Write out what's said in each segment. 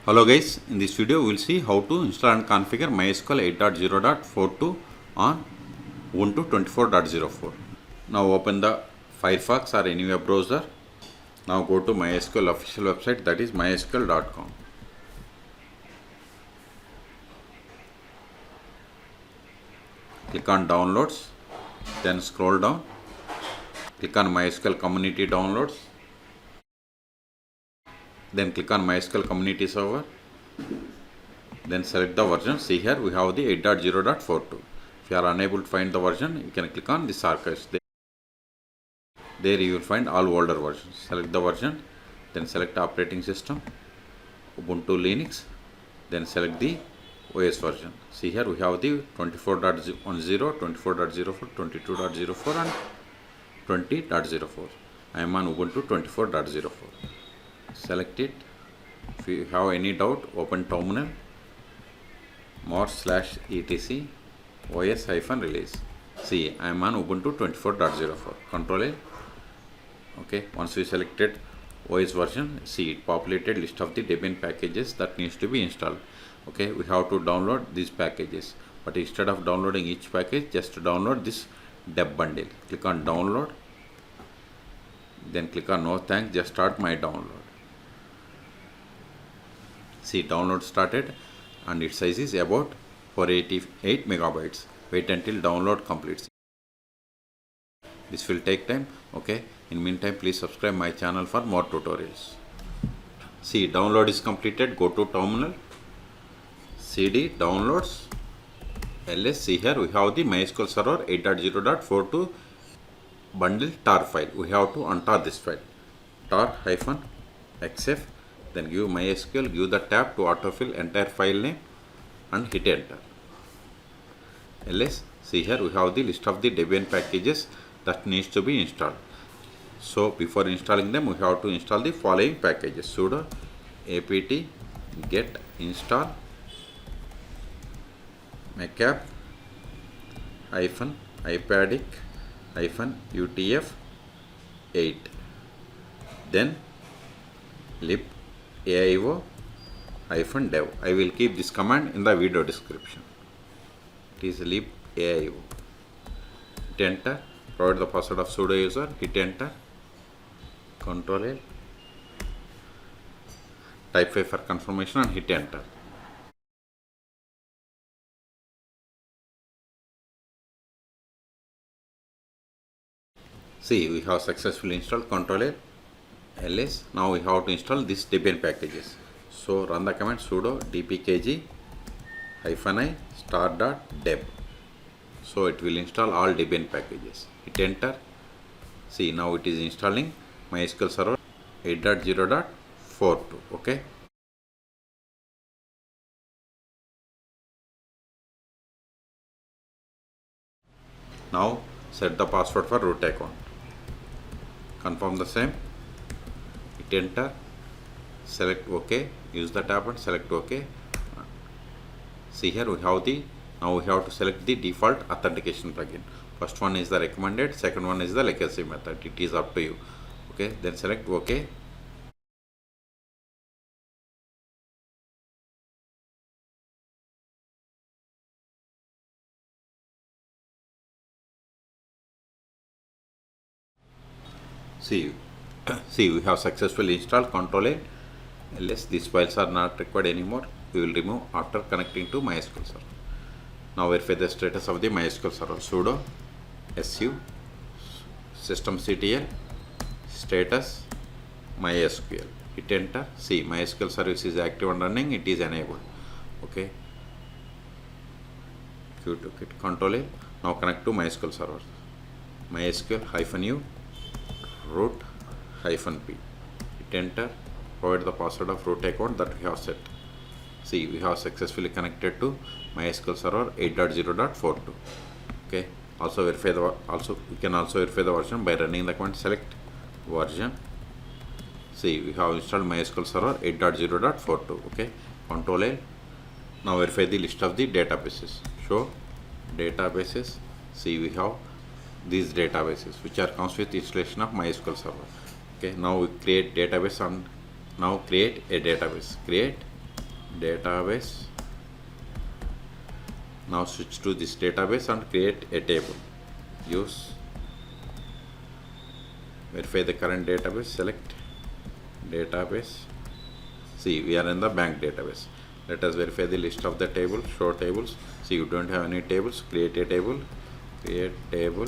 Hello guys, in this video we will see how to install and configure MySQL 8.0.42 on Ubuntu 24.04. Now open the Firefox or any web browser. Now go to MySQL official website, that is mysql.com. Click on downloads, then scroll down, click on MySQL community downloads, then click on MySQL community server, then select the version. See here we have the 8.0.42. If you are unable to find the version, you can click on this archives. There you will find all older versions. Select the version, then select operating system, Ubuntu Linux, then select the OS version. See here we have the 24.10, 24.04, 22.04 and 20.04. I am on Ubuntu 24.04. Select it. If you have any doubt, open terminal, /etc os-release. See, I am on Ubuntu 24.04. Control A. Okay, once we selected OS version, see it populated list of the Debian packages that needs to be installed. Okay, we have to download these packages, but instead of downloading each package, just download this deb bundle. Click on download, then click on no thanks, just start my download. See, download started and its size is about 488 megabytes. Wait until download completes. This will take time. Okay, in meantime please subscribe my channel for more tutorials. See, download is completed. Go to terminal, cd downloads ls. See here we have the MySQL server 8.0.42 bundle tar file. We have to untar this file, tar-xf, then give MySQL, give the tab to autofill entire file name and hit enter. ls. See here we have the list of the Debian packages that needs to be installed. So before installing them, we have to install the following packages: sudo apt get install macapp -ipadic -utf8, then lib-aio-dev. I will keep this command in the video description. It is lib-aio. Hit enter. Provide the password of sudo user. Hit enter. Control L. Type 5 for confirmation and hit enter. See, we have successfully installed. Control L, ls. Now we have to install these Debian packages. So run the command sudo dpkg -i start.deb. So it will install all Debian packages. Hit enter. See, now it is installing MySQL server 8.0.42. Okay. Now set the password for root account. Confirm the same. Hit enter. Select OK. Use the tab and select OK. See here we have the, now we have to select the default authentication plugin. First one is the recommended, second one is the legacy method. It is up to you. Okay, then select OK. See, we have successfully installed. Control A, ls. These files are not required anymore. We will remove after connecting to MySQL server. Now verify the status of the MySQL server. Sudo su systemctl status MySQL. Hit enter. See, MySQL service is active and running. It is enabled. Okay. Hit Control A. Now connect to MySQL server. MySQL -u root -p. Hit enter. Provide the password of root account that we have set. See, we have successfully connected to MySQL server 8.0.42. Okay. Also verify the we can also verify the version by running the command select version. See, we have installed MySQL server 8.0.42. Okay. Control L. Now verify the list of the databases. Show databases. See, we have these databases which are comes with installation of MySQL server. Okay. Now we create database and now create a database. Create database. Now switch to this database and create a table. Use, verify the current database, select database. See, we are in the bank database. Let us verify the list of the table, show tables. See, you don't have any tables, create a table, create table.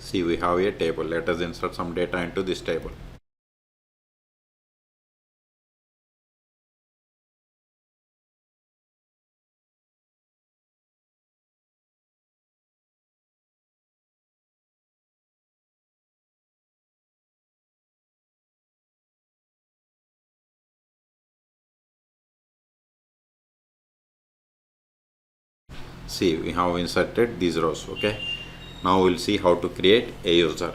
See, we have a table. Let us insert some data into this table. See, we have inserted these rows. Okay, now we'll see how to create a user.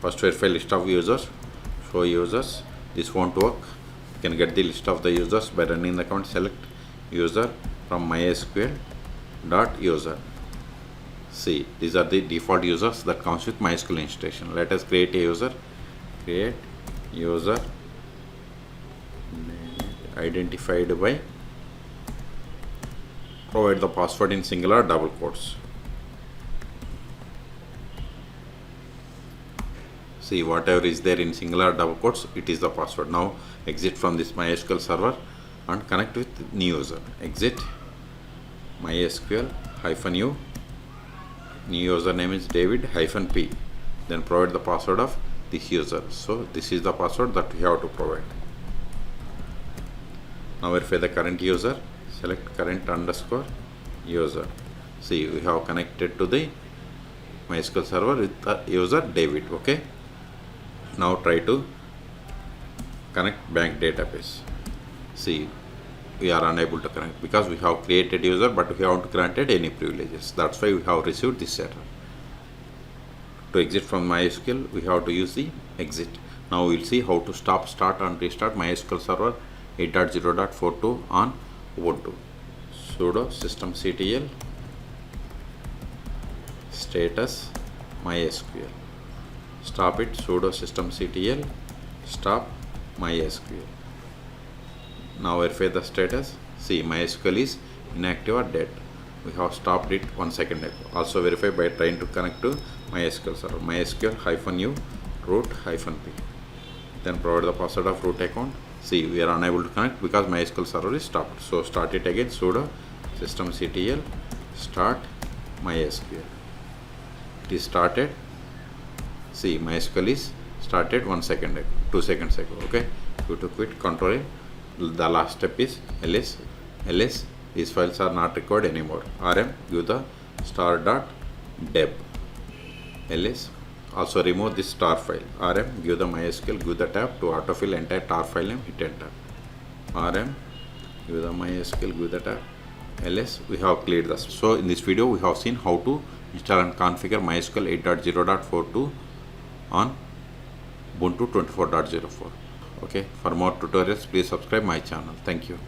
First, verify list of users, show users. This won't work. You can get the list of the users by running the command select user from MySQL dot user. See, these are the default users that comes with MySQL installation. Let us create a user. Create user identified by, provide the password in singular double quotes. See, whatever is there in singular double quotes, it is the password. Now exit from this MySQL server and connect with new user. Exit MySQL -u, new username is David -p. Then provide the password of this user. So this is the password that we have to provide. Now verify the current user. Select current underscore user. See, we have connected to the MySQL server with the user David. Okay. Now try to connect bank database. See, we are unable to connect because we have created user but we haven't granted any privileges. That's why we have received this error. To exit from MySQL, we have to use the exit. Now we'll see how to stop, start and restart MySQL server 8.0.42 on Ubuntu. Sudo systemctl status MySQL. Stop it, sudo systemctl stop MySQL. Now verify the status. See, MySQL is inactive or dead. We have stopped it 1 second ago. Also verify by trying to connect to MySQL server. MySQL -u root -p. Then provide the password of root account. See, we are unable to connect because MySQL server is stopped. So start it again. Sudo systemctl start MySQL. It is started. See, MySQL is started 1 second ago, 2 seconds ago. Okay, go to quit, control it. The last step is ls. These files are not required anymore. rm, give the star.deb. ls, also remove this star file. rm, give the MySQL, give the tab to autofill entire tar file name, hit enter. rm, give the MySQL, give the tab. ls, we have cleared this. So in this video we have seen how to install and configure MySQL 8.0.42 on Ubuntu 24.04. Okay, for more tutorials please subscribe my channel. Thank you.